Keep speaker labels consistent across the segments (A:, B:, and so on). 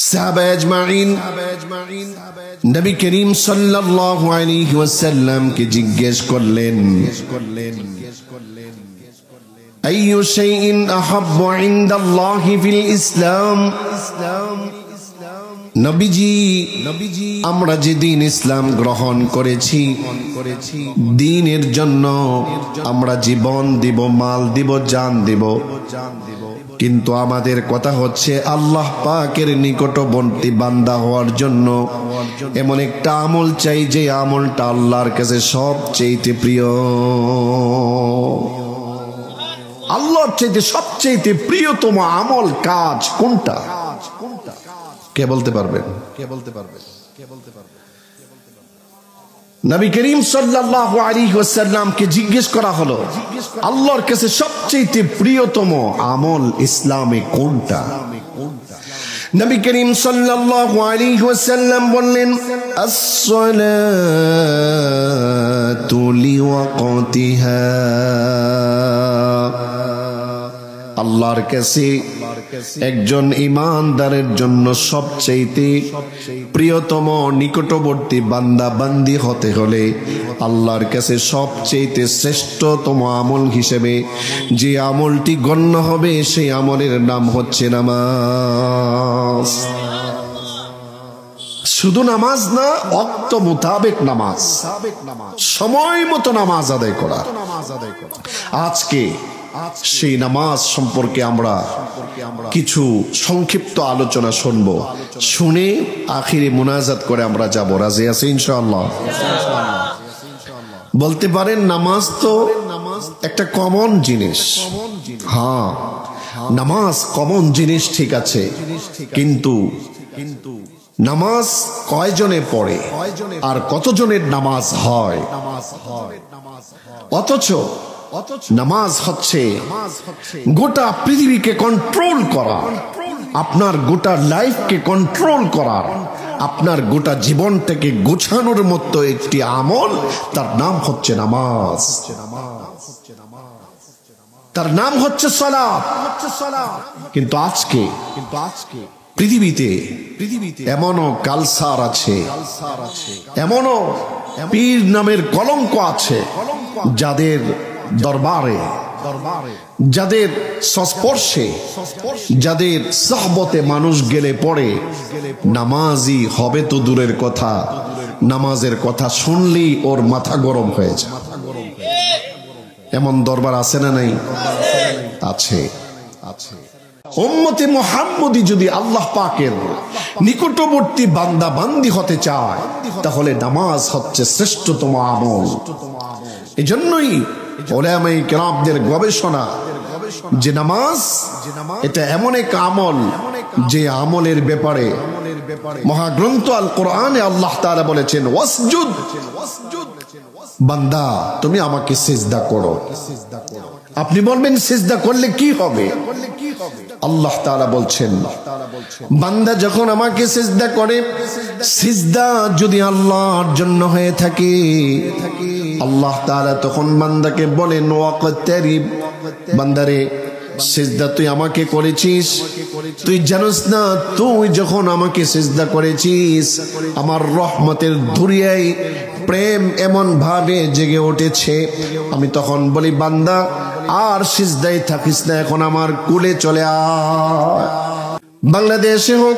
A: সাহাবা আজমাইন নবী করিম সাল্লাল্লাহু আলাইহি ওয়াসাল্লাম কে জিজ্ঞেস করলেন, আইয়ু শাইইন আহাব্বু ইনদাল্লাহি ফিল ইসলাম। নবীজি, আমরা যে দিন ইসলাম গ্রহণ করেছি, দ্বীনের জন্য আমরা জীবন দিব, মাল দিব, জান দিব, কিন্তু আমাদের কথা হচ্ছে আল্লাহ পাকের নিকটবর্তী বান্দা হওয়ার জন্য এমন একটা আমল চাই যে আমলটা আল্লাহর কাছে সবচেয়ে প্রিয়। আল্লাহর চাইতে সবচেয়ে প্রিয়তম আমল কাজ কোনটা? কে বলতে পারবেন? নবী করিম সাল্লাল্লাহু আলাইহি ওয়াসাল্লাম কে জিজ্ঞেস করা হলো, আল্লাহর কাছে সবচেয়ে প্রিয়তম আমল ইসলামে কোনটা? নবী করিম সাল্লাল্লাহু আলাইহি ওয়াসাল্লাম বললেন, আস-সালাতু লিওয়াক্তিহা। আল্লাহর কাছে একজন ঈমানদারের জন্য সবচেয়ে প্রিয়তম নিকটবর্তী বান্দা বান্দি হতে হলে আল্লাহর কাছে সবচেয়ে শ্রেষ্ঠতম আমল হিসেবে যে আমলটি গণ্য হবে সেই আমলের নাম হচ্ছে নামাজ। শুধু নামাজ না, ওয়াক্ত মোতাবেক নামাজ, সময় মতো নামাজ আদায় করা। আজকে সেই নামাজ সম্পর্কে আমরা কিছু সংক্ষিপ্ত আলোচনা শুনব, শুনে আখিরে মুনাজাত করে আমরা যাব। রাজি আছে ইনশাআল্লাহ? বলতে পারেন নামাজ তো একটা কমন জিনিস। হ্যাঁ, নামাজ কমন জিনিস, ঠিক আছে, কিন্তু নামাজ কয়জনে পড়ে আর কতজনের নামাজ হয়? অথচ নামাজ হচ্ছে গোটা পৃথিবীকে কন্ট্রোল করা, আপনার গোটা লাইফকে কন্ট্রোল করার, আপনার গোটা জীবনটাকে গোছানোর মতো একটি আমল। তার নাম হচ্ছে নামাজ, তার নাম হচ্ছে সালাত। কিন্তু আজকে পৃথিবীতে এমনও কালচার আছে, এমনও পীর নামের কলঙ্ক আছে, যাদের দরবারে, যাদের সংস্পর্শে, যাদের সোহবতে মানুষ গেলে পড়ে নামাজি হবে তো দূরের কথা, নামাজের কথা শুনলেই ওর মাথা গরম হয়ে যায়। এমন দরবার আছে না নাই? আছে। উম্মতে মুহাম্মদী যদি আল্লাহ পাকের নিকটবর্তী বান্দা বান্দি হতে চায় তাহলে নামাজ হচ্ছে শ্রেষ্ঠতম আমল। এজন্যই উলামায়ে কেরামদের গবেষণা যে নামাজ এটা এমন এক আমল যে আমলের ব্যাপারে মহাগ্রন্থ আল কোরআনে আল্লাহ তাআলা বলেছেন, ওয়াসজুদ, বান্দা তুমি আমাকে সিজদা করো। আপনি বলবেন সিজদা করলে কি হবে? আল্লাহ তাআলা বলছেন, বান্দা যখন আমাকে সিজদা করে, সিজদা যদি আল্লাহর জন্য হয়ে থাকে, আল্লাহ তাআলা তখন বান্দাকে বলেন, ওয়াকতারিব, বান্দারে সিজদা তুই আমাকে করেছিস, তুই জানিস না তুই যখন আমাকে সিজদা করেছিস আমার রহমতের দুনিয়ায় প্রেম এমন ভাবে জেগে উঠেছে। আমি তখন বলি, বান্দা আর সিজদায় থাকিস না, এখন আমার কুলে চলে আয়। বাংলাদেশে হোক,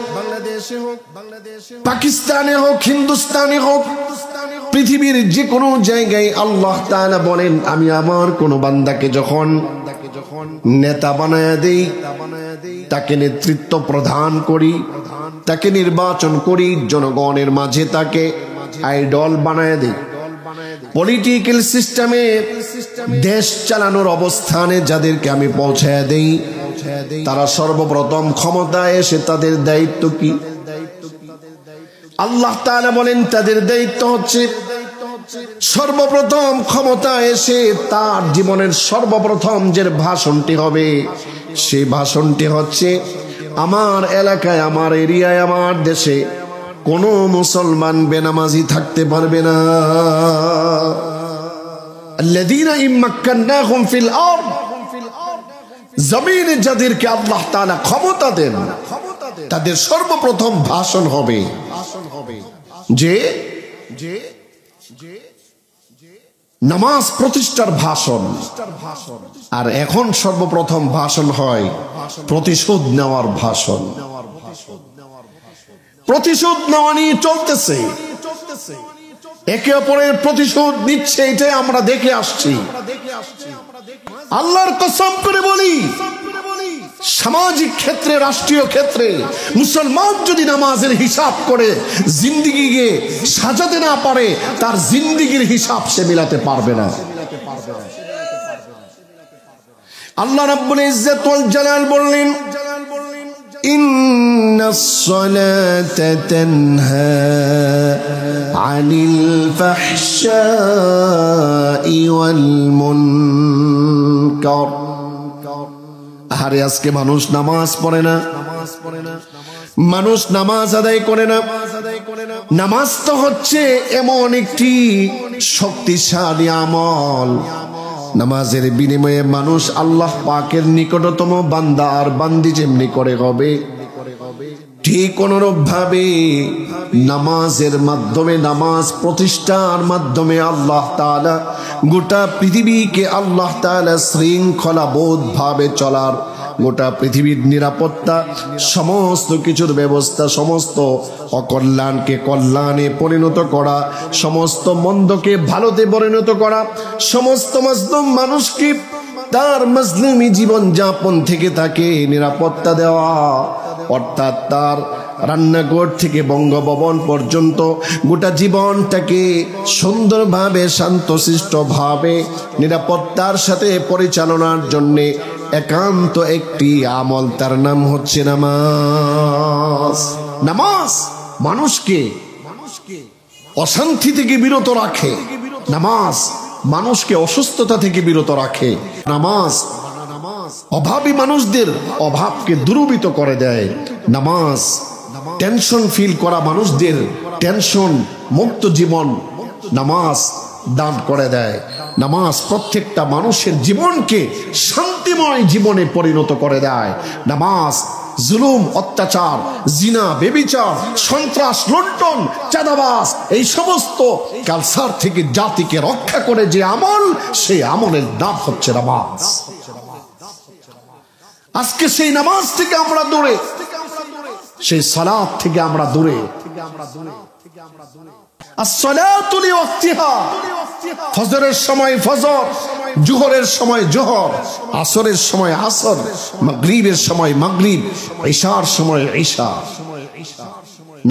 A: পাকিস্তানে হোক, হিন্দুস্তানে হোক, পৃথিবীর যে কোনো জায়গায় আল্লাহ তাআলা বলেন, আমি আমার কোন বান্দাকে যখন নেতা বানায় দেই, তাকে নেতৃত্ব প্রদান করি, তাকে নির্বাচন করি, জনগণের মাঝে তাকে আইডল বানায় দেই, পলিটিক্যাল সিস্টেমে দেশ চালানোর অবস্থানে যাদেরকে আমি পৌঁছায় দেই, তারা সর্বপ্রথম ক্ষমতায় এসে তাদের দায়িত্ব কি? আল্লাহ তাআলা বলেন তাদের দায়িত্ব হচ্ছে সর্বপ্রথম ক্ষমতা এসে তার জীবনের সর্বপ্রথম যে ভাষণটি হবে সেই ভাষণটি হচ্ছে, আমার এলাকায়, আমার এরিয়ায়, আমার দেশে কোনো মুসলমান বেনামাজি থাকতে পারবে না। আল্লাযীনা ইম্মাক্কান্নাহুম ফিল আরদ, জমিনে যাদেরকে আল্লাহ তাআলা ক্ষমতা দেন তাদের সর্বপ্রথম ভাষণ হবে যে নামাজ প্রতিষ্ঠার ভাষণ। আর এখন সর্বপ্রথম ভাষণ হয় প্রতিশোধ নেওয়ার ভাষণ। প্রতিশোধ নেওয়া নিয়ে চলতেছে, একে অপরের প্রতিশোধ নিচ্ছে, এটাই আমরা দেখে আসছি। আল্লাহর কসম করে বলি, সামাজিক ক্ষেত্রে, রাষ্ট্রীয় ক্ষেত্রে মুসলমান যদি নামাজের হিসাব করে জিন্দেগিকে সাজাতে না পারে, তার জিন্দেগির হিসাব সে মিলাতে পারবে না। আল্লাহ রাব্বুল ইজ্জত ওয়াল জালাল বললেন, ইন্নাস সালাতা তানহা আনিল ফাহশাই ওয়াল মুনকার। আরে আজকে মানুষ নামাজ পড়ে না, মানুষ নামাজ আদায় করে না। নামাজ তো হচ্ছে এমন একটি শক্তিশালী আমল, নামাজের বিনিময়ে মানুষ আল্লাহ পাকের নিকটতম বান্দা আর বান্দি যেমনি করে হবে, ঠিক অনুরূপ ভাবে নামাজের মাধ্যমে, নামাজ প্রতিষ্ঠার মাধ্যমে আল্লাহ তাআলা গোটা পৃথিবীকে আল্লাহ তাআলা শৃঙ্খলাবোধ ভাবে চলার, গোটা পৃথিবীর নিরাপত্তা, সমস্ত কিছুর ব্যবস্থা, সমস্ত অকল্যাণকে কল্যাণে পরিণত করা, সমস্ত মন্দকে ভালোতে পরিণত করা, সমস্ত মাজলুম মানুষকে তার মাজলুমি জীবন যাপন থেকে তাকে নিরাপত্তা দেওয়া, অর্থাৎ তার রান্নাঘর থেকে বঙ্গভবন পর্যন্ত গোটা জীবনটাকে সুন্দরভাবে শান্তশিষ্টভাবে নিরাপত্তার সাথে পরিচালনার জন্য একান্ত একটি আমল, তার নাম হচ্ছে নামাজ। নামাজ মানুষকে অশান্তি থেকে বিরত রাখে, নামাজ মানুষকে অসুস্থতা থেকে বিরত রাখে, নামাজ অভাবী মানুষদের অভাবকে দূরীভূত করে দেয়, নামাজ টেনশন ফিল করা মানুষদের টেনশন মুক্ত জীবন নামাজ দান করে দেয়, নামাজ প্রত্যেকটা মানুষের জীবনকে শান্তিময় জীবনে পরিণত করে দেয়। নামাজ জুলুম, অত্যাচার, জিনা, ব্যভিচার, সন্ত্রাস, লুণ্ঠন, চাঁদাবাজ, এই সমস্ত কালচার থেকে জাতিকে রক্ষা করে যে আমল, সেই আমলের নাম হচ্ছে নামাজ। আজকে সেই নামাজ থেকে আমরা দূরে, সেই সালাত থেকে আমরা দূরে। আসসালাতু লিওয়াক্তিহা, ফজরের সময় ফজর, জোহরের সময় জোহর, আসরের সময় আসর, মাগরিবের সময় মাগরিব, ইশার সময় ইশা।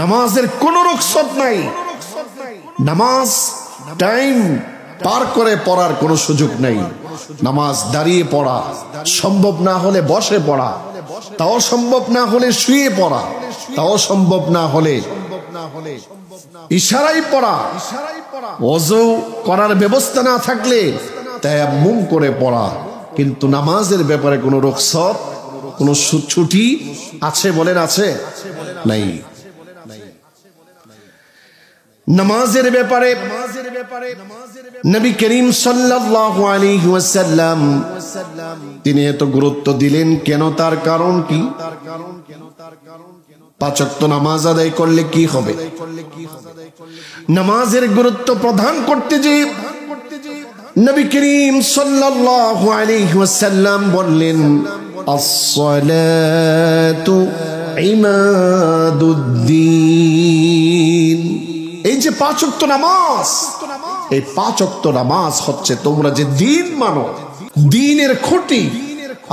A: নামাজের কোনো রুখসত নাই, নামাজ টাইম পার করে পড়ার কোনো সুযোগ নাই। নামাজ দাঁড়িয়ে পড়া সম্ভব না হলে বসে পড়া, তাও সম্ভব না হলে শুয়ে পড়া, তাও সম্ভব না হলে ইশারায় পড়া, ওযু করার ব্যবস্থা না থাকলে তায়াম্মুম করে পড়া। কিন্তু নামাজের ব্যাপারে কোনো রুখসত, কোনো ছুটি আছে বলেন? আছে? নাই। নামাজের ব্যাপারে নবী করিম সাল্লাল্লাহু আলাইহি ওয়াসাল্লাম তিনি এত গুরুত্ব দিলেন কেন? তার কারণ কি? 5 ওয়াক্ত নামাজ আদায় করলে কি হবে? নামাজের গুরুত্ব প্রদান করতে যে নবী করিম সাল্লাল্লাহু আলাইহি ওয়াসাল্লাম বললেন, আস-সালাতু ইমাদুদ্দিন। এই যে 5 ওয়াক্ত নামাজ, এই 5 ওয়াক্ত নামাজ হচ্ছে তোমরা যে দিন মানো, দ্বীনের খুঁটি।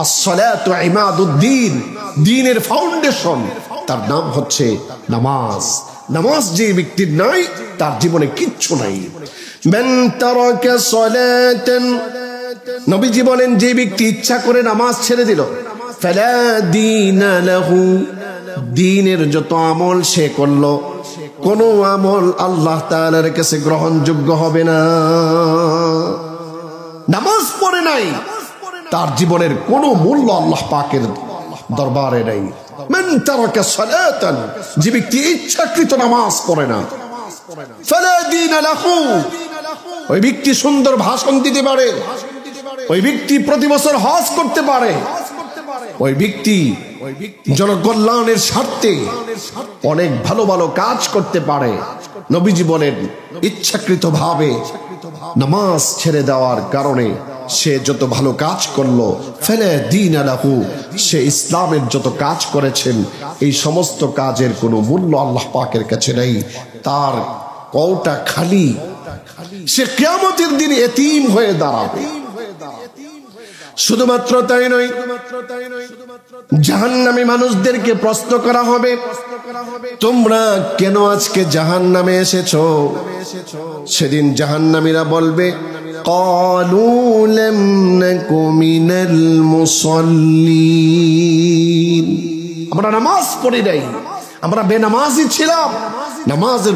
A: আস-সালাতু ইমাদুদ্দিন, দ্বীনের ফাউন্ডেশন, তার নাম হচ্ছে নামাজ। নামাজ যে ব্যক্তির নাই তার জীবনে কিচ্ছু নাই। মান তারাকা সালাতান, নবীজি বলেন যে ব্যক্তি ইচ্ছা করে নামাজ ছেড়ে দিল, ফালা দীনা লাহু, দ্বীনের যত আমল সে করলো, কোন আমল আল্লাহ তাআলার কাছে গ্রহণযোগ্য হবে না। নামাজ পড়ে নাই, তার জীবনের কোনো মূল্য আল্লাহ পাকের দরবারে নাই। মান তারাকা সালাতান, যে ব্যক্তি ইচ্ছাকৃত নামাজ পড়ে না, ফালা দীনা লাহু, ওই ব্যক্তি সুন্দর ভাষণ দিতে পারে, ওই ব্যক্তি প্রতি বছর হজ করতে পারে, ওই ব্যক্তি জনকল্যাণের স্বার্থে অনেক ভালো ভালো কাজ করতে পারে। নবীজি বলেন ইচ্ছাকৃতভাবে নামাজ ছেড়ে দেওয়ার কারণে সে যত ভালো কাজ করলো ফেলে দিন আলাহু, সে ইসলামের যত কাজ করেছেন এই সমস্ত কাজের কোনো মূল্য আল্লাহ পাকের কাছে নেই। তার কওটা খালি, সে কিয়ামতের দিন এতিম হয়ে দাঁড়াবে। শুধুমাত্র তাই নয়, জাহান্নামী মানুষদেরকে প্রশ্ন করা হবে, তোমরা কেন আজকে জাহান্নামে এসেছো? সেদিন জাহান্নামীরা বলবে ক্বালু লাম নাকু মিনাল মুসাল্লিন, আমরা নামাজ পড়ি নাই, আমরা বেনামাজি ছিলাম, নামাজের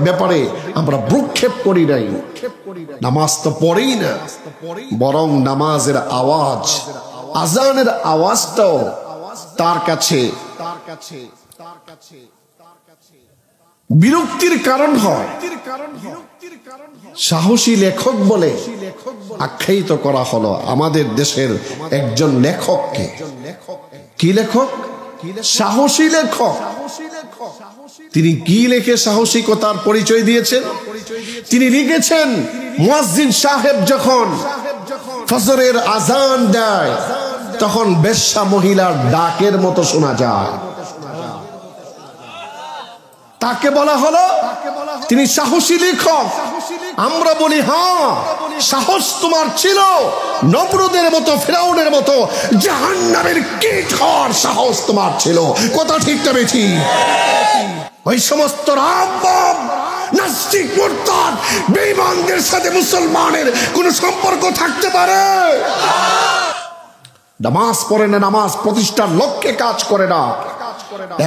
A: ব্যাপারে আমরা ভ্রুক্ষেপ করি নাই। নামাজ তো পড়ি না, বরং নামাজের আওয়াজ, আজানের আওয়াজটাও তার কাছে বিরক্তির কারণ হয়। সাহসী লেখক বলে আখ্যায়িত করা হলো আমাদের দেশের একজন লেখককে। কি লেখক? সাহসী লেখক। তিনি কি লিখে সাহসিকতার পরিচয় দিয়েছেন? তিনি লিখেছেন মুয়াজ্জিন সাহেব যখন ফজরের আজান দেয় তখন বেশ্যা মহিলার ডাকের মতো শোনা যায়। তাকে বলা হলো তিনি সাহসী লেখক। আমরা বলি হ্যাঁ, সাহস তোমার ছিল, নমরুদের মতো, ফিরাউনের মতো জাহান্নামের কীট হওয়ার সাহস তোমার ছিল। কথা ঠিক না বেঠি? ওই সমস্ত রামবাম নাস্তিক মুরতাদ বেঈমানদের সাথে মুসলমানের কোন সম্পর্ক থাকতে পারে? নামাজ পড়ে না, নামাজ প্রতিষ্ঠার লক্ষ্যে কাজ করে না,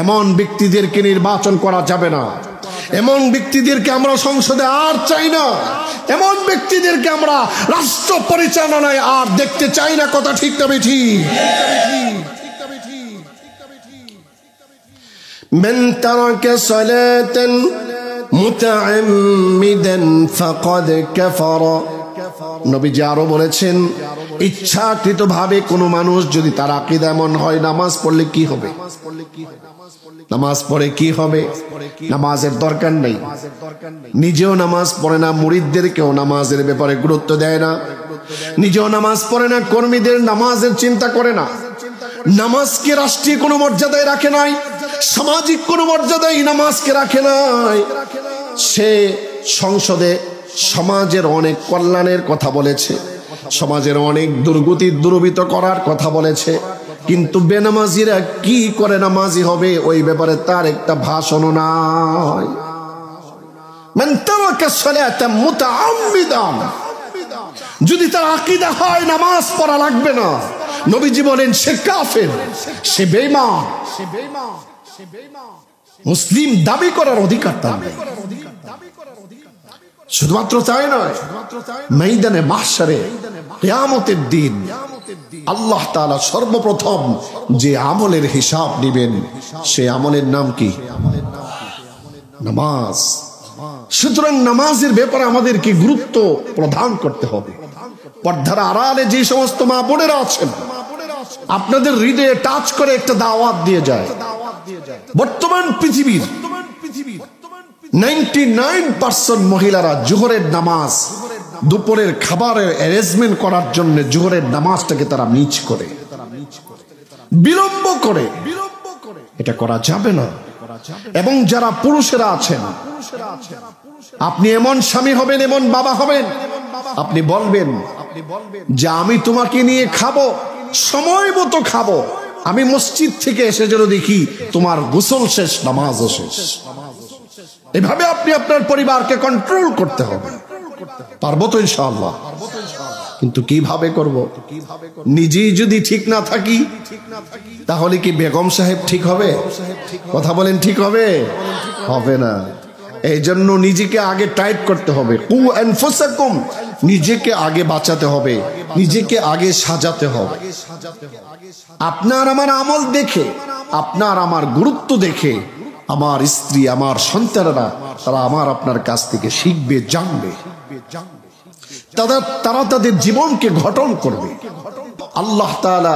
A: এমন ব্যক্তিদেরকে নির্বাচন করা যাবে না। এমন ব্যক্তিদেরকে আমরা সংসদে আর চাই না, এমন ব্যক্তিদেরকে আমরা রাষ্ট্র পরিচালনায় আর দেখতে চাই না। কথা ঠিক না বেঠি? মান তারাকা সালাতান মুতাআম্মিদান ফাকাদ কাফারা। নবীজি আরো বলেছেন ইচ্ছাকৃতভাবে কোনো মানুষ যদি তার আকীদা এমন হয়, নামাজ পড়লে কি হবে? নামাজ পড়ে কি হবে? নামাজের দরকার নেই, নিজেও নামাজ পড়ে না, মুরিদদেরকেও নামাজের ব্যাপারে গুরুত্ব দেয় না, নিজেও নামাজ পড়ে না, কর্মীদের নামাজের চিন্তা করে না। নামাজকে রাষ্ট্রীয় কোনো মর্যাদায় রাখে নাই, সামাজিক কোনো মর্যাদায় নামাজকে রাখে নাই। সে সংসদে সমাজের অনেক কল্যাণের কথা বলেছে, সমাজের অনেক দুর্গতি দূরীভূত করার কথা বলেছে, কিন্তু বেনামাজিরা কি করে নামাজি হবে ওই ব্যাপারে তার একটা ভাষণও নাই। মান তারাকা সালাতান মুতাআম্মিদান, যদি তার আকীদা হয় নামাজ পড়া লাগবে না, নবীজি বলেন সে কাফের, সে বেঈমান। মুসলিম দাবি করার অধিকার তার নেই। শুধুমাত্র তাই নয়, ময়দানে মাহশারে কিয়ামতের দিন আল্লাহ তাআলা সর্বপ্রথম যে আমলের হিসাব নেবেন সে আমলের নাম কি? নামাজ। সুতরাং নামাজের ব্যাপারে আমাদেরকে গুরুত্ব প্রদান করতে হবে। পর্দার আড়ালে যে সমস্ত মা বোনেরা আছেন, আপনাদের হৃদয়ে টাচ করে একটা দাওয়াত দিয়ে যায়। বর্তমান পৃথিবীর 99% মহিলারা জোহরের নামাজ, দুপুরের খাবারের অ্যারেঞ্জমেন্ট করার জন্য জোহরের নামাজটাকে তারা মিস করে, বিলম্ব করে। এটা করা যাবে না। এবং যারা পুরুষেরা আছেন, আপনি এমন স্বামী হবেন, এমন বাবা হবেন, আপনি বলবেন যে আমি তোমাকে নিয়ে খাবো, সময় মতো খাবো, আমি মসজিদ থেকে এসে যেন দেখি তোমার গোসল শেষ, নামাজও শেষ। এভাবে আপনি আপনার পরিবারকে কন্ট্রোল করতে হবে। পারবো তো ইনশাআল্লাহ? কিন্তু কিভাবে করব? নিজেই যদি ঠিক না থাকি তাহলে কি বেগম সাহেব ঠিক হবে? কথা বলেন, ঠিক হবে? হবে না। এই জন্য নিজেকে আগে টাইট করতে হবে। কু আনফুসাকুম, নিজেকে আগে বাঁচাতে হবে, নিজেকে আগে সাজাতে হবে। আপনার আমার আমল দেখে, আপনার আমার গুরুত্ব দেখে আমার স্ত্রী, আমার সন্তানেরা তারা আমার আপনার কাছ থেকে শিখবে, জানবে, তারা তাদের জীবনকে গঠন করবে। আল্লাহ তাআলা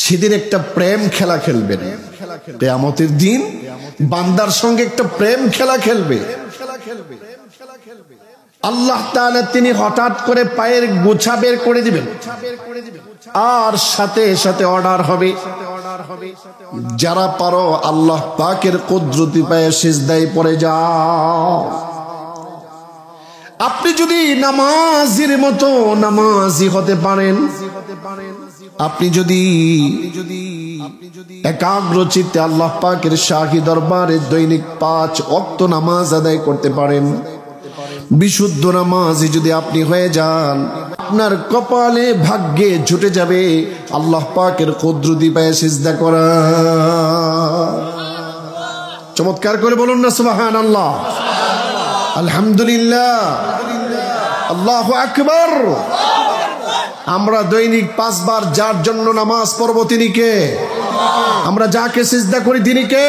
A: সেদিন একটা প্রেম খেলা খেলবেন। কিয়ামতের দিন বান্দার সঙ্গে একটা প্রেম খেলা খেলবে। আল্লাহ তাআলা তিনি হঠাৎ করে পায়ের গোছা বের করে দিবেন, আর সাথে সাথে অর্ডার হবে, যারা পারো আল্লাহ পাকের কুদরতি পায়ে সিজদায় পড়ে যাও। আপনি যদি নামাজির মতো নামাজি হতে পারেন, আপনি যদি একাগ্র চিত্তে আল্লাহ পাকের শাহী দরবারে দৈনিক 5 ওয়াক্ত নামাজ আদায় করতে পারেন, বিশুদ্ধ নামাজি যদি আপনি হয়ে যান, আপনার কপালে ভাগ্যে জুটে যাবে আল্লাহ পাকের কুদরতি পায়ে সিজদা করা। চমৎকার করে বলুন না সুবহানাল্লাহ, আলহামদুলিল্লাহ, আল্লাহু আকবার। আমরা দৈনিক 5 বার যার জন্য নামাজ পড়ব তিনি কে? আমরা যাকে সিজদা করি তিনি কে?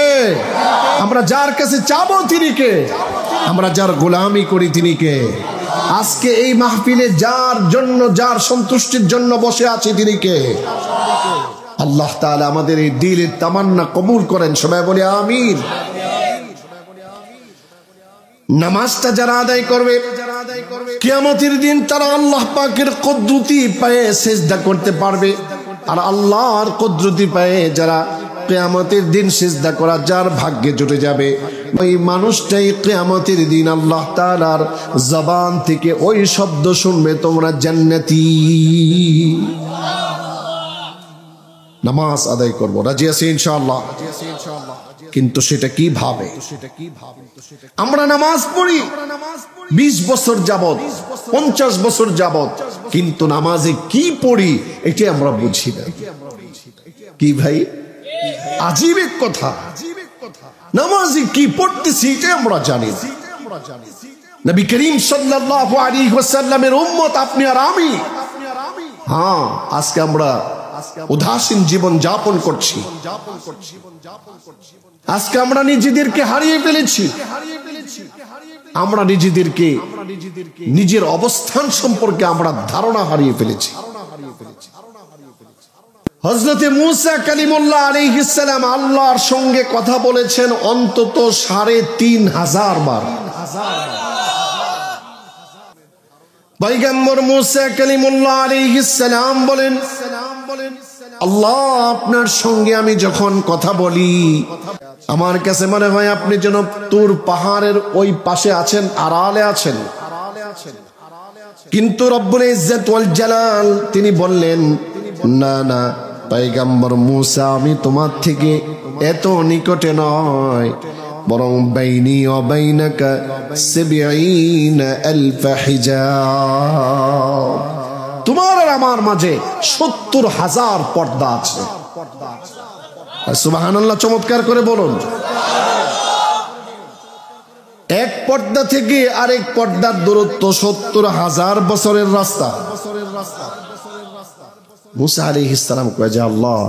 A: আমরা যার কাছে চাবো তিনি কে? আমরা যার গোলামি করি তিনি কে? আজকে এই মাহফিলে যার জন্য, যার সন্তুষ্টির জন্য বসে আছি তিনি কে? আল্লাহ তাআলা আমাদের এই দিলের তামান্না কবুল করেন, সবাই বলি আমিন। নামাজটা যারা আদায় করবে কিয়ামতের দিন তারা আল্লাহ পাকের কুদরতি পায়ে সিজদা করতে পারবে। আর আল্লাহর কুদরতি পায়ে যারা কিয়ামতের দিন সিজদা করা যার ভাগ্যে জুটে যাবে, ওই মানুষটাই কিয়ামতের দিন আল্লাহ তাআলার জবান থেকে ওই শব্দ শুনবে, তোমরা জান্নাতি। নামাজ আদায় করব, রাজি আছি ইনশাআল্লাহ। কিন্তু সেটা কিভাবে? আমরা নামাজ পড়ি 20 বছর যাবত, 50 বছর যাবত, কিন্তু নামাজে কি পড়ি এটা আমরা বুঝি না। কি ভাই, আজীব এক কথা। নামাজে কি পড়তেছি এটা আমরা জানি না। নবী করিম সাল্লাল্লাহু আলাইহি ওয়াসাল্লামের উম্মত আপনি আর আমি, হ্যাঁ, আজকে আমরা উদাসীন জীবন যাপন করছি। আজকে আমরা নিজেদেরকে হারিয়ে ফেলেছি। আমরা নিজেদেরকে, নিজের অবস্থান সম্পর্কে আমরা ধারণা হারিয়ে ফেলেছি। হযরতে মূসা কালিমুল্লাহ আলাইহিস সালাম আল্লাহর সঙ্গে কথা বলেছেন অন্তত ৩৫০০ বার। পয়গম্বর মূসা কালিমুল্লাহ আলাইহিস সালাম বলেন, আল্লাহ আপনার সঙ্গে আমি যখন কথা বলি আমার কাছে মনে হয় আপনি যেন তুর পাহাড়ের ওই পাশে আছেন, আড়ালে আছেন। কিন্তু রব্বুল ইজ্জত ওয়াল জালাল তিনি বললেন, না না পয়গম্বর মূসা, আমি তোমার থেকে এত নিকটে নয়, বরং বাইনি ওয়া বাইনাকা ৭০,০০০ হিজাব। তোমার আর আমার মাঝে ৭০,০০০ পর্দা আছে। সুবহানাল্লাহ, চমৎকার করে বলুন। এক পর্দা থেকে আরেক পর্দার দূরত্ব ৭০,০০০ বছরের রাস্তা। মূসা আলাইহিস সালাম কয় যে আল্লাহ,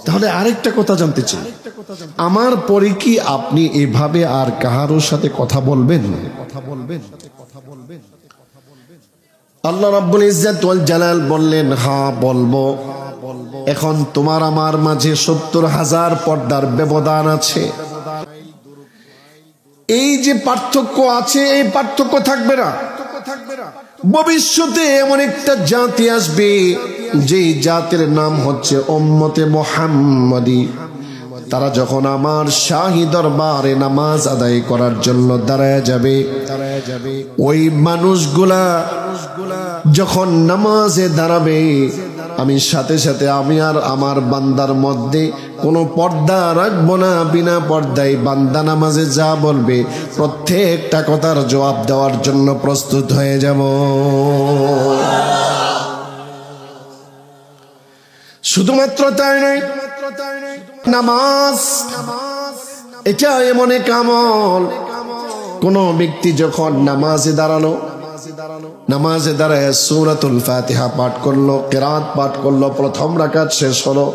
A: তাহলে আরেকটা কথা জানতে চাই, আমার পরে কি আপনি এভাবে আর কাহারোর সাথে কথা বলবেন? আল্লাহ রাব্বুল ইজ্জত ওয়াল জালাল বললেন, হ্যাঁ বলবো। এখন তোমার আমার মাঝে ৭০,০০০ পর্দার ব্যবধান আছে। এই যে পার্থক্য আছে, এই পার্থক্য থাকবে না। ভবিষ্যতে এমন একটা জাতি আসবে যে জাতির নাম হচ্ছে উম্মতে মুহাম্মাদি। তারা যখন আমার শাহী দরবারে নামাজ আদায় করার জন্য দাঁড়ায় যাবে, ওই মানুষগুলা যখন নামাজে দাঁড়াবে, আমি সাথে সাথে আমি আর আমার বান্দার মধ্যে কোনো পর্দা রাখবো না। বিনা পর্দায় বান্দা নামাজে যা বলবে প্রত্যেকটা কথার জবাব দেওয়ার জন্য প্রস্তুত হয়ে যাব। শুধুমাত্র তাই নয়, নামাজ এটা এমন এক আমল, কোন ব্যক্তি যখন নামাজে দাঁড়ালো, নামাজে দাঁড়ায় সূরাতুল ফাতিহা পাঠ করলো, কিরাত পাঠ করলো, প্রথম রাকাত শেষ হলো,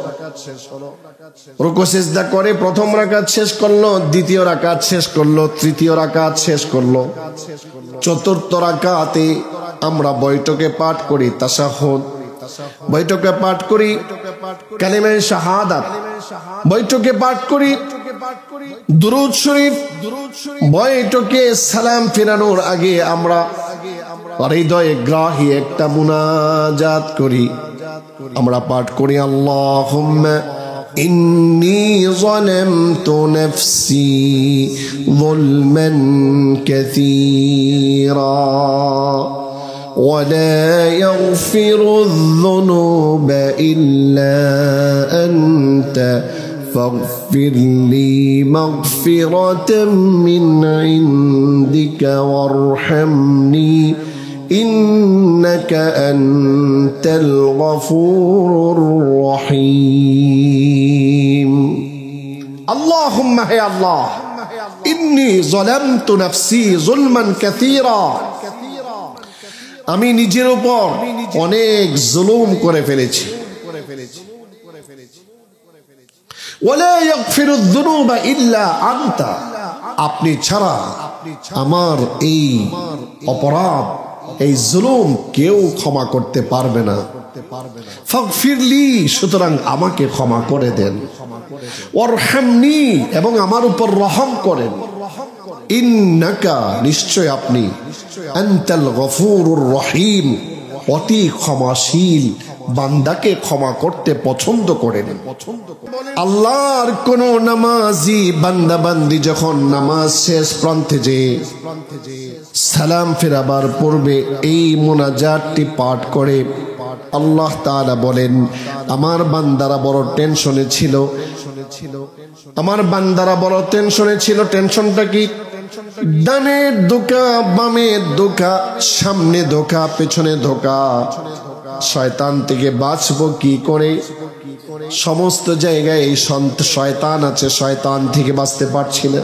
A: রুকু সিজদা করে প্রথম রাকাত শেষ করলো, দ্বিতীয় রাকাত শেষ করলো, তৃতীয় রাকাত শেষ করলো, চতুর্থ রাকাতে আমরা বৈঠকে পাঠ করি তাশাহুদ, বৈঠকে পাঠ করি কালিমা শাহাদাত, বৈঠকে পাঠ করি দুরূদ শরীফ, বৈঠকে সালাম ফেরানোর আগে আমরা হৃদয়ে গ্রাহী একটা মুনাজাত করি। আমরা পাঠ করি আল্লাহুম্মা ইন্নী যালামতু নাফসি যুলমান কাসীরা ولا يغفر الذنوب إلا أنت فاغفر لي مغفرة من عندك وارحمني إنك أنت الغفور الرحيم اللهم هي الله إني ظلمت نفسي ظلما كثيرا আমি নিজের উপর অনেক জুলুম করে ফেলেছি। ওয়ালা ইয়াগফিরু যুনুবা ইল্লা আনতা, আপনি ছাড়া আমার এই অপরাধ, এই জুলুম কেউ ক্ষমা করতে পারবে না। ফাগফিরলি, সুতরাং আমাকে ক্ষমা করে দেন। ওয়ারহামনি, এবং আমার উপর রহম করেন। ইন্নাকা, নিশ্চয় আপনি, আনতাল গফুরুর রহিম, অতি ক্ষমাশীল, বান্দাকে ক্ষমা করতে পছন্দ করেন। আল্লাহর কোন নামাজি বান্দা বান্দি যখন নামাজ শেষ প্রান্তে যে সালাম ফেরাবার পূর্বে এই মুনাজাতটি পাঠ করে, আল্লাহ তাআলা বলেন আমার বান্দারা বড় টেনশনে ছিল, আমার বান্দারা বড় টেনশনে ছিল। টেনশনটা কি? ডানে ধোঁকা, বামে ধোঁকা, সামনে ধোঁকা, পেছনে ধোঁকা, শয়তান থেকে বাঁচবো কি করে? সমস্ত জায়গায় এই শয়তান আছে, শয়তান থেকে বাঁচতে পারছি না।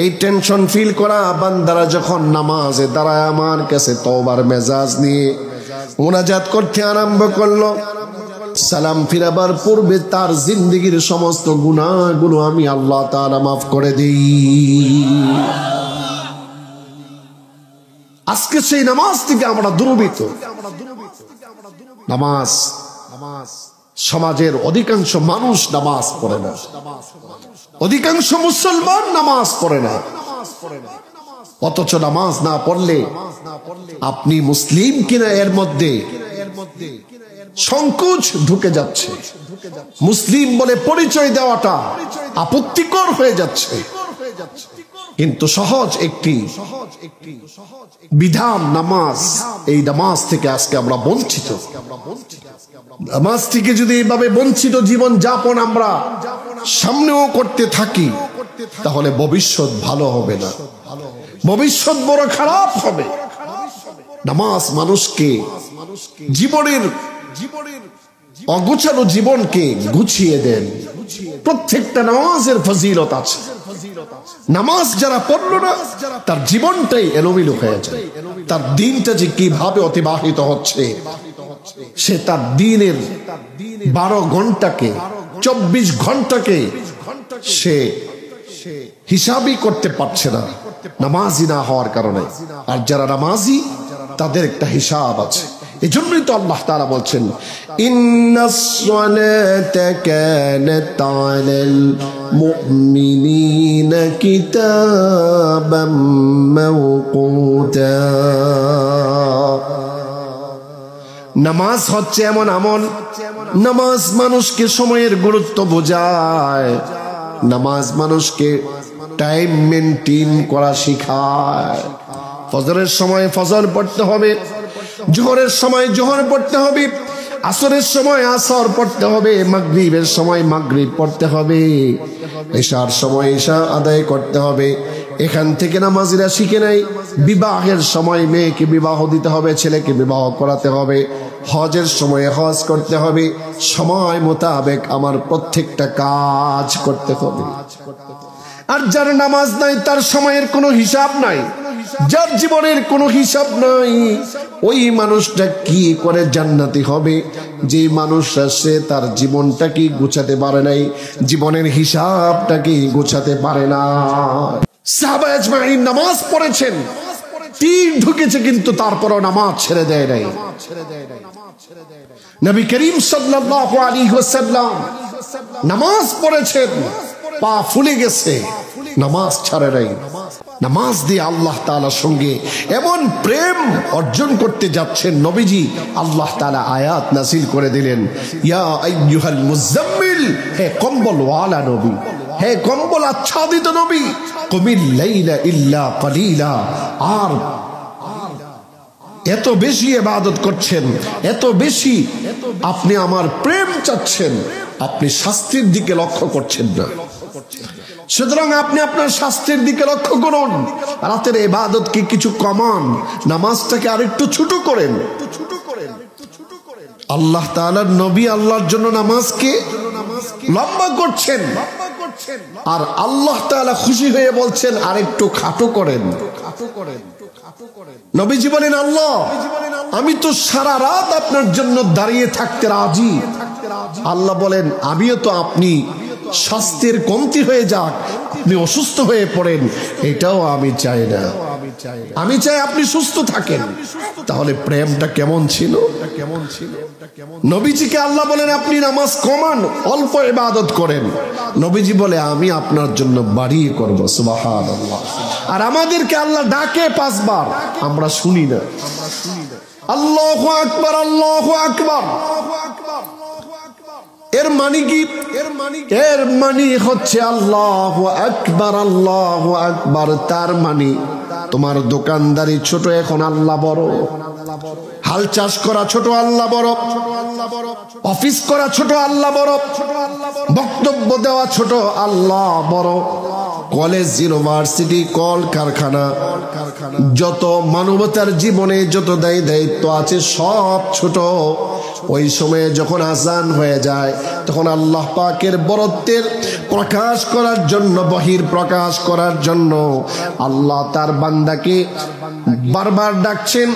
A: এই টেনশন ফিল করা বান্দারা যখন নামাজে দাঁড়ায় আমার কাছে তওবার মেজাজ নিয়ে মুনাজাত করতে আরম্ভ করলো, সালাম ফিরাবার পূর্বে তার জিন্দেগীর সমস্ত গুনাহগুলো আমি আল্লাহ তাআলা মাফ করে দিই। আজকে সেই নামাজ থেকে আমরা দুর্বৃত। নামাজ, সমাজের অধিকাংশ মানুষ নামাজ পড়ে না, অধিকাংশ মুসলমান নামাজ পড়ে না। অথচ নামাজ না পড়লে আপনি মুসলিম কিনা এর মধ্যে সংকোচ ঢুকে যাচ্ছে। মুসলিম বলে পরিচয় দেওয়াটা আপত্তিকর হয়ে যাচ্ছে। কিন্তু সহজ একটি বিধান নামাজ, এই নামাজ থেকে আজকে আমরা বঞ্চিত। নামাজ থেকে যদি এইভাবে বঞ্চিত জীবন যাপন আমরা সামনেও করতে থাকি, তাহলে ভবিষ্যৎ ভালো হবে না, ভবিষ্যৎ বড় খারাপ হবে। নামাজ মানুষকে জীবনের অগোছালো জীবনকে গুছিয়ে দেন। প্রত্যেকটা নামাজের ফজিলত আছে। নামাজ যারা পড়লো না তার জীবনটাই এলোমেলো হয়ে যায়। তার দিনটা যে কিভাবে অতিবাহিত হচ্ছে, সে তার দিনের 12 ঘন্টাকে 24 ঘন্টাকে সে হিসাবই করতে পারছে না, নামাজি না হওয়ার কারণে। আর যারা নামাজি তাদের একটা হিসাব আছে। এজন্যই তো আল্লাহ তাআলা বলছেন ইন্নাস সালাতা কানাত আলাল মুমিনিনা কিতাবাম মাওকুতা। নামাজ হচ্ছে এমন আমল, নামাজ মানুষকে সময়ের গুরুত্ব বোঝায়, নামাজ মানুষকে টাইম মেনটেন করা শেখায়। ফজরের সময় ফজর পড়তে হবে, জোহরের সময় জোহর পড়তে হবে, আসরের সময় আসর পড়তে হবে, মাগরিবের সময় মাগরিব পড়তে হবে, ইশার সময় ইশা আদায় করতে হবে। এখান থেকে নামাজিরা শিখে নেয় বিবাহের সময় মেয়েকে বিবাহ দিতে হবে, ছেলেকে বিবাহ করাতে হবে, হজের সময় হজ করতে হবে, সময় মোতাবেক আমার প্রত্যেকটা কাজ করতে হবে। আর যার নামাজ নাই তার সময়ের কোনো হিসাব নাই, যার জীবনের কোনো হিসাব নাই, ওই মানুষটা কি করে জান্নাতি হবে? যে মানুষটা সে তার জীবনটাকে গুছাতে পারে নাই, জীবনের হিসাবটাকে গুছাতে পারে না। সাহাবা আজমাইন নামাজ পড়েছেন, তীর ঢুকেছে, কিন্তু তারপরও নামাজ ছেড়ে দেয় নাই। নবী করিম সাল্লাল্লাহু আলাইহি ওয়াসাল্লাম নামাজ পড়েছেন, পা ফুলে গেছে, নামাজ ছাড়ে নাই। নামাজ দিয়ে আল্লাহ তাআলার সঙ্গে এমন প্রেম অর্জন করতে যাচ্ছেন নবীজি, আল্লাহ তাআলা আয়াত নাযিল করে দিলেন, ইয়া আইয়ুহাল মুজাম্মিল, হে কম্বল ওয়ালা নবী, হে কম্বল আচ্ছাদিত নবী, কুমিল লাইলা ইল্লা কালিলা। আর এত বেশি ইবাদত করছেন, এত বেশি আপনি আমার প্রেম চাচ্ছেন, আপনি শাস্তির দিকে লক্ষ্য করছেন না। সুতরাং আপনি আপনার শাস্তির দিকে লক্ষ্য করুন, রাতের ইবাদতকে কিছু কমান, নামাজটাকে আরেকটু ছোট করেন। আল্লাহ তাআলার নবী আল্লাহর জন্য নামাজকে লম্বা করছেন, আর আল্লাহ তাআলা খুশি হয়ে বলছেন আরেকটু খাটো করেন। নবীজি বলেন, আল্লাহ আমি তো সারা রাত আপনার জন্য দাঁড়িয়ে থাকতে রাজি। আল্লাহ বলেন, আমিও তো আপনি স্বাস্থ্যের কমতি হয়ে যাক, আপনি অসুস্থ হয়ে পড়েন, এটাও আমি চাই না। আমি চাই আপনি সুস্থ থাকেন। তাহলে প্রেমটা কেমন ছিল? নবীজিকে আল্লাহ বলেন আপনি নামাজ কমান, অল্প ইবাদত করেন। নবীজি বলে আমি আপনার জন্য বাড়িয়ে করব। সুবহানাল্লাহ। আর আমাদেরকে আল্লাহ ডাকে 5 বার, আমরা শুনি না। আল্লাহু আকবার, আল্লাহু আকবার। এর মানে কি? এর মানে হচ্ছে আল্লাহু আকবার, আল্লাহু আকবার। তার মানে তোমার দোকানদারি ছোট, এখন আল্লাহ বড়। হাল চাষ করা ছোট, আল্লাহ বড়। অফিস করা ছোট, আল্লাহ বড়। বক্তব্য দেওয়া ছোট, আল্লাহ বড়। কলেজ, ইউনিভার্সিটি, কল কারখানা, যত মানবতার জীবনে যত দায়িত্ব আছে সব ছোট। ওই সময়ে যখন আজান হয়ে যায়, তখন আল্লাহ পাকের বরত্বের প্রকাশ করার জন্য, বহির প্রকাশ করার জন্য আল্লাহ তার বান্দাকে বারবার ডাকছেন।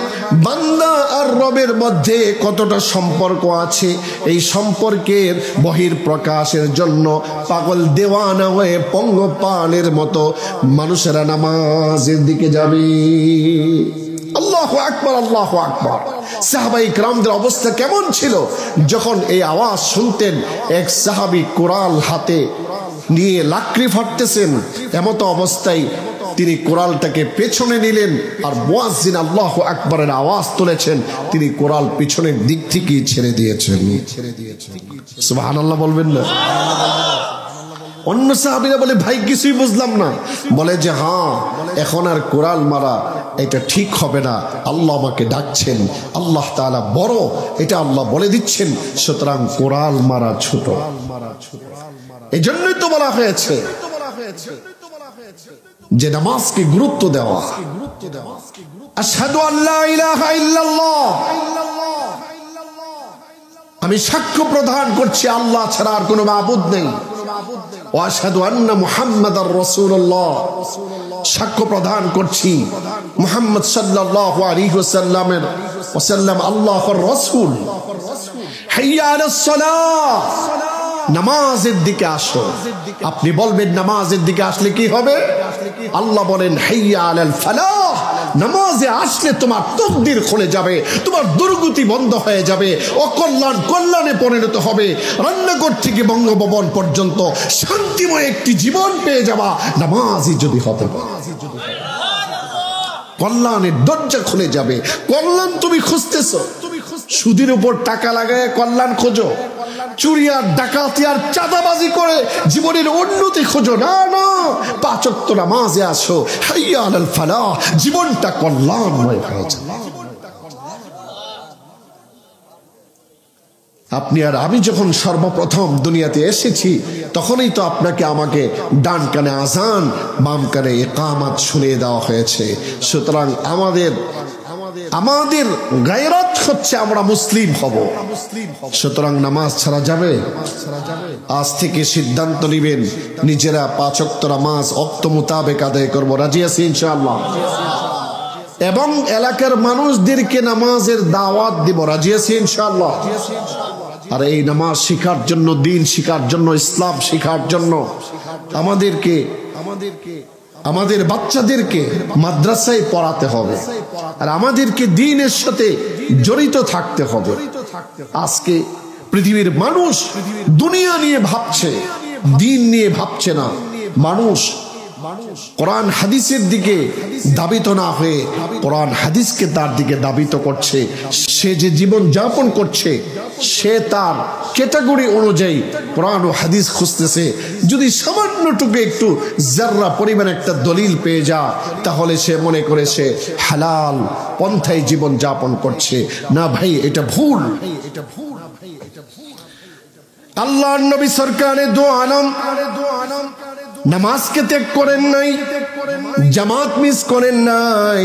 A: বান্দা আর রবের মধ্যে কতটা সম্পর্ক আছে, এই সম্পর্কের বহির প্রকাশের জন্য পাগল দেওয়ানা হয়ে পঙ্গপালের মতো মানুষেরা নামাজের দিকে যাবে। আল্লাহু আকবার, আল্লাহু আকবার। সাহাবায়ে কিরামদের অবস্থা কেমন ছিল? যখন এই আওয়াজ শুনতেন, এক সাহাবী কোরাল হাতে নিয়ে লাকড়ি ফাটতেছেন, এমতো অবস্থায় তিনি কোরালটাকে পেছনে নিলেন, আর মুয়াজ্জিন আল্লাহু আকবারের আওয়াজ তুলেছেন, তিনি কোরাল পিছনের দিক থেকে ছেড়ে দিয়েছেন। সুবহানাল্লাহ বলবেন না? অন্য সাহাবীরা বলে, ভাই কিছুই বুঝলাম না। বলে যে হ্যাঁ, এখন আর কোরাল মারা এটা ঠিক হবে না, আল্লাহ আমাকে ডাকছেন, আল্লাহ তাআলা বড়, এটা আল্লাহ বলে দিচ্ছেন, সুতরাং কোরাল মারা ছোট। এই জন্যই তো বলা হয়েছে যে নামাজকে গুরুত্ব দেওয়া। আশহাদু আল্লা ইলাহা ইল্লাল্লাহ, আমি সাক্ষ্য প্রদান করছি আল্লাহ ছাড়া আর কোনো মাবুদ নেই। ওয়া আশহাদু আন্না মুহাম্মাদার রাসূলুল্লাহ, সাক্ষ্য প্রদান করছি মুহাম্মদ সাল্লাল্লাহু আলাইহি ওয়াসাল্লাম আল্লাহর রাসূল। হাইয়া আলাস সালাহ, নামাজের দিকে আসো। আপনি বলবেন নামাজের দিকে আসলে কি হবে? আল্লাহ বলেন হাইয়া আলাল ফালাহ, নামাজে আসলে তোমার তকদির খুলে যাবে, তোমার দুর্গতি বন্ধ হয়ে যাবে, অকল্যাণ কল্যাণে পরিণত হবে। রান্নাঘর থেকে বঙ্গভবন পর্যন্ত শান্তিময় একটি জীবন পেয়ে যাবা নামাজই যদি হতে পারে। কল্যাণের দরজা খুলে যাবে। কল্যাণ তুমি খুঁজতেছো, সুদের উপর টাকা লাগায় কল্যাণ খোঁজো, চুরি আর ডাকাতি আর চাঁদাবাজি করে জীবনের উন্নতি খোঁজো না, না, 5 ওয়াক্ত নামাজে আসো, হাইয়া আলাল ফালাহ, জীবনটা কল্যাণময় হয়ে যাবে। আপনি আর আমি যখন সর্বপ্রথম দুনিয়াতে এসেছি, তখনই তো আপনাকে আমাকে ডান কানে আজান, বাম কানে ইকামত শুনিয়ে দেওয়া হয়েছে। সুতরাং আমাদের গায়রাত হচ্ছে আমরা মুসলিম হব। সুতরাং নামাজ ছাড়া যাবে? আজ থেকে সিদ্ধান্ত নেবেন নিজেরা 5 ওয়াক্ত নামাজ ওয়াক্ত মোতাবেক আদায় করবো। রাজি আছি ইনশাআল্লাহ? এবং এলাকার মানুষদেরকে নামাজের দাওয়াত দিব। রাজি আছি ইনশাআল্লাহ? আর এই নামাজ শিখার জন্য, দিন শিখার জন্য, ইসলাম শিখার জন্য আমাদেরকে আমাদের বাচ্চাদেরকে মাদ্রাসায় পড়াতে হবে, আর আমাদেরকে দ্বীনের সাথে জড়িত থাকতে হবে। আজকে পৃথিবীর মানুষ দুনিয়া নিয়ে ভাবছে, দ্বীন নিয়ে ভাবছে না। মানুষ কোরআন হাদিসের দিকে দাবিত না হয়ে কোরআন হাদিসকে তার দিকে দাবিত করছে। সে যে জীবন যাপন করছে, সে তার ক্যাটাগরি অনুযায়ী কোরআন ও হাদিস খুঁজতেছে। যদি সামান্যটুকু একটু জাররা পরিমাণ একটা দলিল পেয়ে যা, তাহলে সে মনে করে সে হালাল পন্থায় জীবন যাপন করছে। না ভাই, এটা ভুল। আল্লাহর নবী সরকারে দো আলম নামাজকে ত্যাগ করেন নাই, জামাত মিস করেন নাই।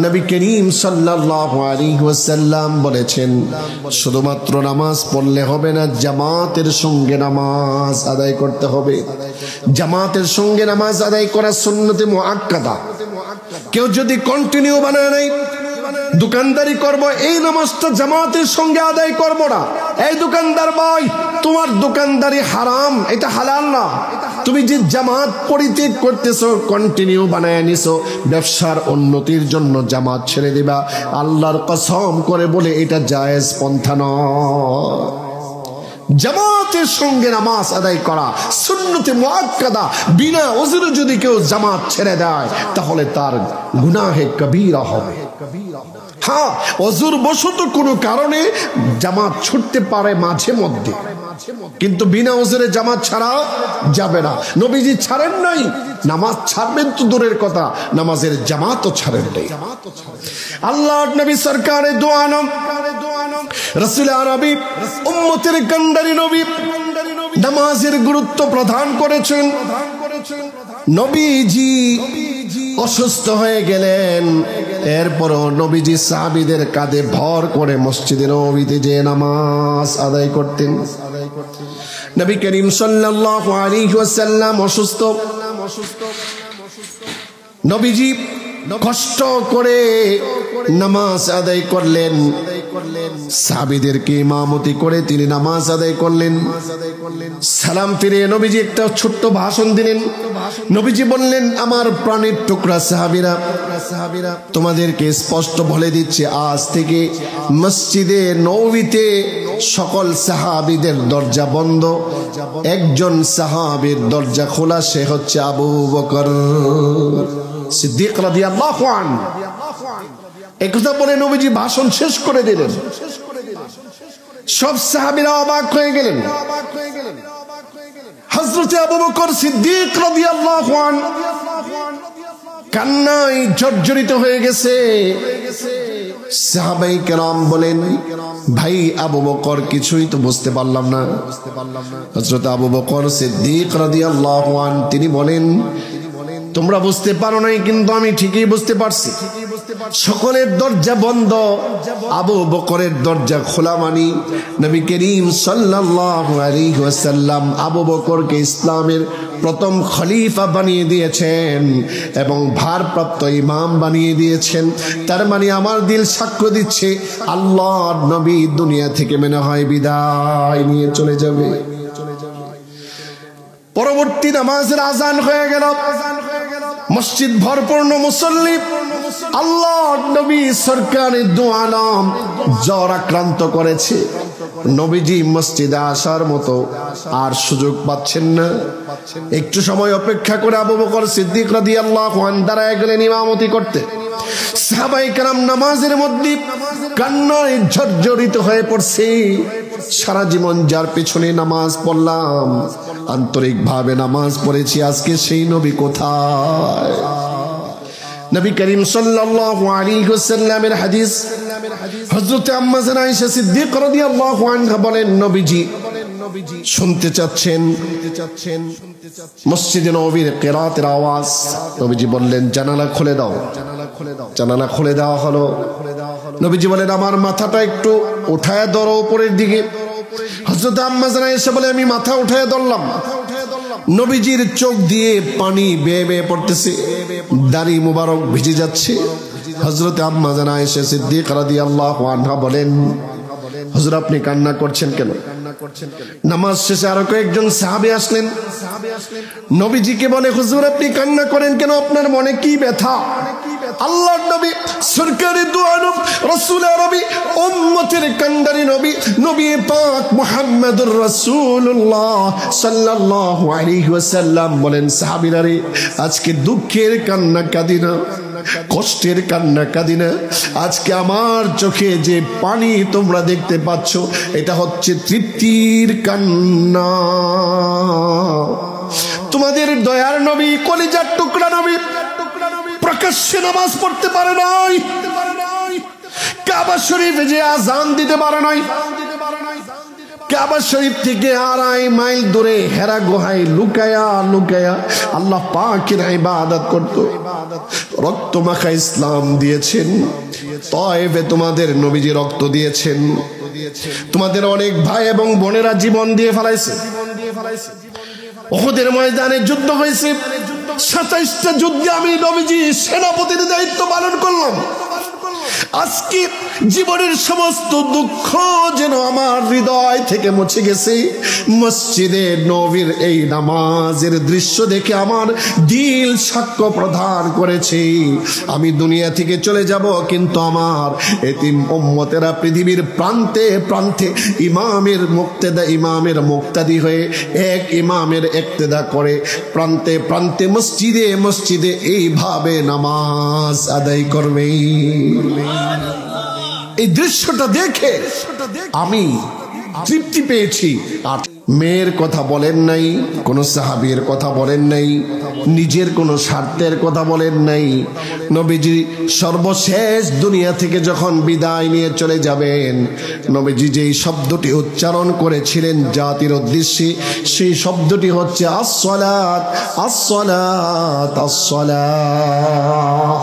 A: নবী করিম সাল্লাল্লাহু আলাইহি ওয়াসাল্লাম বলেছেন, শুধুমাত্র নামাজ পড়লে হবে না, জামাতের সঙ্গে নামাজ আদায় করতে হবে। জামাতের সঙ্গে নামাজ আদায় করা সুন্নতে মুআক্কাদা। কেউ যদি কন্টিনিউ বানায় নাই, দোকানদারি করব, এই নামাজটা জামাতের সঙ্গে আদায় করব না, এই দোকানদার ভাই, তোমার দোকানদারি হারাম, এটা হালাল না। তুমি যে জামাত পরিত্যাগ করতেছো, কন্টিনিউ বানায় নিছো, ব্যবসার উন্নতির জন্য জামাত ছেড়ে দিবা, আল্লাহর কসম করে বলে এটা জায়েজ পন্থা নয়। জামাতের সঙ্গে নামাজ আদায় করা সুন্নতে মুআক্কাদা। বিনা ওযরে যদি কেউ জামাত ছেড়ে দেয়, তাহলে তার গুনাহে কবীরা হবে। হ্যাঁ, ওযর বশত কোনো কারণে জামাত ছুটতে পারে মাঝে মধ্যে, কিন্তু বিনা ওযরে জামাত ছাড়া যাবে না। নবীজি ছাড়েন নাই, নামাজ ছাড়বেন তো দূরের কথা, নামাজের জামাতও ছাড়েন নাই। আল্লাহর নবী সরকারে দো আলম রাসূল আরবী উম্মতের কান্ডারি নবী নামাজের গুরুত্ব প্রদান করেছেন। নবীজি অসুস্থ হয়ে গেলেন, এরপরও নবীজি সাহাবীদের কাঁধে ভর করে মসজিদে নববীতে যে নামাজ আদায় করতেন। নবী করিম সাল্লাল্লাহু আলাইহি ওয়াসাল্লাম অসুস্থ, নবীজি কষ্ট করে নামাজ আদায় করলেন, সাহাবীদেরকে ইমামতি করে তিনি নামাজ আদায় করলেন। সালাম ফিরে নবীজি একটা ছোট্ট ভাষণ দিলেন। নবীজি বললেন, আমার প্রাণের টুকরা সাহাবীরা, তোমাদেরকে স্পষ্ট বলে দিচ্ছি, আজ থেকে মসজিদে নববীতে সকল সাহাবীদের দরজা বন্ধ, একজন সাহাবীর দরজা খোলা, সে হচ্ছে আবু বকর সিদ্দিক রাদিয়াল্লাহু আনহু। এই কথা বলে নবীজি ভাষণ শেষ করে দিলেন। সব সাহাবীরা অবাক হয়ে গেলেন। হযরত আবু বকর সিদ্দিক রাদিয়াল্লাহু আনহু কান্নায় জর্জরিত হয়ে গেছে। সাহাবায়ে কেরাম বলেন, ভাই আবু বকর, কিছুই তো বুঝতে পারলাম না। হযরত আবু বকর সিদ্দিক রাদিয়াল্লাহু আনহু তিনি বলেন, তোমরা বুঝতে পারো নাই, কিন্তু আমি ঠিকই বুঝতে পারছি। সকলের দরজা বন্ধ, আবু বকরের দরজা খোলা, মানি নবী করিম সাল্লাল্লাহু আলাইহি ওয়াসাল্লাম আবু বকরকে ইসলামের প্রথম খলিফা বানিয়ে দিয়েছেন এবং ভারপ্রাপ্ত ইমাম বানিয়ে দিয়েছেন। তার মানে আমার দিল সাক্ষ্য দিচ্ছে, আল্লাহর নবী দুনিয়া থেকে মনে হয় বিদায় নিয়ে চলে যাবে। পরবর্তী নামাজের আজান হয়ে গেল, মসজিদ ভরপূর্ণ মুসল্লি। আল্লাহর নবী সরকারে দো আলম জ্বর আক্রান্ত করেছে। নবীজি মসজিদে আসার মতো আর সুযোগ পাচ্ছেন না। একটু সময় অপেক্ষা করে আবু বকর সিদ্দিক রাদিয়াল্লাহু আনহু দাঁড়ায় গেলেন ইমামতি করতে। সাহাবায়ে কেরাম নামাজের মধ্যে কান্নায় জর্জরিত হয়ে পড়ছে। সারা জীবন যার পেছনে নামাজ পড়লাম, আন্তরিকভাবে নামাজ পড়েছি, আজকে সেই নবী কোথায়? নবী করিম সাল্লাল্লাহু আলাইহি ওয়াসাল্লামের হাদিস, হযরত আম্মা জান আয়েশা সিদ্দিক রাদিয়াল্লাহু আনহা বলেন, নবীজি শুনতে চাচ্ছেন মসজিদে নববীর কিরাতের আওয়াজ। নবীজি বললেন, জানালা খুলে দাও। জানালা খুলে দেওয়া হলো। নবীজি বলেন, আমার মাথাটা একটু উঠায় ধরো উপরের দিকে। হযরত আম্মা জান আয়েশা বলে, আমি মাথা উঠায় ধরলাম। নবীজির চোখ দিয়ে পানি বেয়ে বেয়ে পড়তেছে, দাড়ি মুবারক ভিজে যাচ্ছে। হযরত আম্মা জান আয়েশা সিদ্দিক রাদিয়াল্লাহু আনহা বলেন, হুজুর আপনি কান্না করছেন কেন? নামাজ শেষে আরো কয়েকজন সাহাবী আসলেন, নবীজিকে বলে, হুজুর আপনি কান্না করেন কেন, আপনার মনে কি ব্যথা? আল্লাহর নবী সরকারি দু আলম রাসূল আরবি উম্মতের কান্ডারি নবী নবী পাক মুহাম্মদুর রাসূলুল্লাহ সাল্লাল্লাহু আলাইহি ওয়াসাল্লাম বলেন, সাহাবীরা রে, আজকে দুঃখের কান্না কাঁদি না, কষ্টের কান্না কাঁদি না, আজকে আমার চোখে যে পানি তোমরা দেখতে পাচ্ছ এটা হচ্ছে তৃপ্তির কান্না। তোমাদের দয়ার নবী, কলিজার টুকরা নবী প্রকাশ্যে নামাজ পড়তে পারে নাই, কাবা শরীফে যে আজান দিতে পারে নাই, কাবা শরীফ থেকে 2.5 মাইল দূরে হেরা গুহায় লুকায়া লুকায়া আল্লাহ পাকের ইবাদত করত। রক্ত মাখা ইসলাম দিয়েছেন, তায়েফে তোমাদের নবীজি রক্ত দিয়েছেন, তোমাদের অনেক ভাই এবং বোনেরা জীবন দিয়ে ফেলাইছে, উহুদের ময়দানে যুদ্ধ হয়েছে, 27টা যুদ্ধে আমি নবীজি সেনাপতির দায়িত্ব পালন করলাম। আজকে জীবনের সমস্ত দুঃখ যেন আমার হৃদয় থেকে মুছে গেছে। মসজিদে নবীর এই নামাজের দৃশ্য দেখে আমার দিল সাক্ষ্য প্রদান করেছে, আমি দুনিয়া থেকে চলে যাব, কিন্তু আমার এতিম উম্মতেরা পৃথিবীর প্রান্তে প্রান্তে ইমামের মুক্তেদা, ইমামের মুক্তাদি হয়ে এক ইমামের ইক্তেদা করে প্রান্তে প্রান্তে মসজিদে মসজিদে এইভাবে নামাজ আদায় করবে। এই দৃশ্যটা দেখে আমি তৃপ্তি পেয়েছি। আর মেয়ের কথা বলেন নাই, কোন সাহাবীর কথা বলেন নাই, নিজের কোন স্বার্থের কথা বলেন নাই। নবীজি সর্বশেষ দুনিয়া থেকে যখন বিদায় নিয়ে চলে যাবেন, নবীজি যেই শব্দটি উচ্চারণ করেছিলেন জাতির উদ্দেশ্যে, সেই শব্দটি হচ্ছে আস-সালাত, আস-সালাত, আস-সালাত।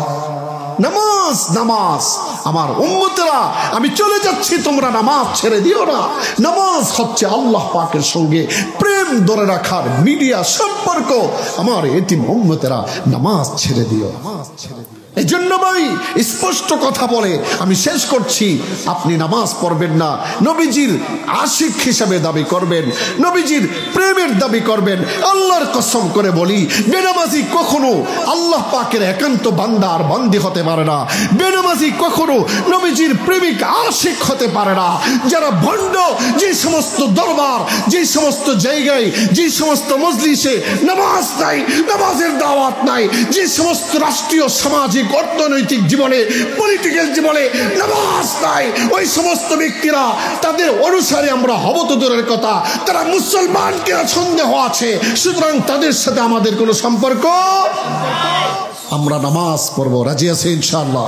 A: নামাজ, নামাজ। আমার উম্মতেরা, আমি চলে যাচ্ছি, তোমরা নামাজ ছেড়ে দিও না। নামাজ হচ্ছে আল্লাহ পাকের সঙ্গে প্রেম ধরে রাখার মিডিয়া সম্পর্ক। আমার এতিম উম্মতেরা, নামাজ ছেড়ে দিও। এই জন্য ভাই স্পষ্ট কথা বলে আমি শেষ করছি, আপনি নামাজ পড়বেন না, নবীজির আশিক হিসাবে দাবি করবেন, নবীজির প্রেমের দাবি করবেন, আল্লাহর কসম করে বলি, বেনামাজি কখনো আল্লাহ পাকের একান্ত বান্দা আর বান্দি হতে পারে না। বেনামাজি কখনো নবীজির প্রেমিক আশিক হতে পারে না। যারা ভণ্ড, যে সমস্ত দরবার, যে সমস্ত জায়গায়, যে সমস্ত মজলিসে নামাজ নাই, নামাজের দাওয়াত নাই, যে সমস্ত রাষ্ট্রীয় সামাজিক অর্থনৈতিক জীবনে, পলিটিক্যাল জীবনে নামাজ নাই, ওই সমস্ত ব্যক্তিরা, তাদের অনুসারে আমরা হব তো দূরের কথা, তারা মুসলমানকে সন্দেহ আছে, সুতরাং তাদের সাথে আমাদের কোনো সম্পর্ক। আমরা নামাজ পড়বো, রাজি আছে ইনশাআল্লাহ।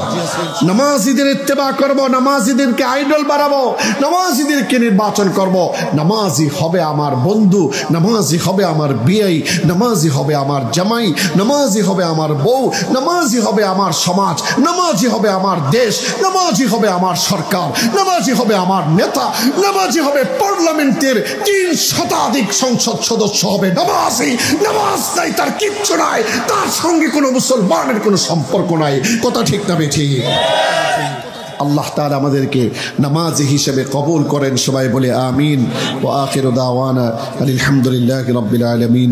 A: নামাজিদের ইত্তেবা করব, নামাজিদেরকে আইডল বানাবো, নামাজিদেরকে নির্বাচন করব। নামাজি হবে আমার বন্ধু, নামাজি হবে আমার বিয়াই, নামাজি হবে আমার জামাই, নামাজি হবে আমার বউ, নামাজি হবে আমার সমাজ, নামাজি হবে আমার দেশ, নামাজি হবে আমার সরকার, নামাজি হবে আমার নেতা, নামাজি হবে পার্লামেন্টের 3 শতাধিক সংসদ সদস্য হবে নামাজি। নামাজ নাই, তার কিচ্ছু নাই, তার সঙ্গে কোনো মুসলমানের কোনো সম্পর্ক নাই। কথা ঠিক না বেঠিক? আল্লাহ তাআলা আমাদেরকে নামাজি হিসেবে কবুল করেন। সবাই বলে আমিন। ওয়া আখিরু দাওয়ানা আলহামদুলিল্লাহি রাব্বিল আলামিন।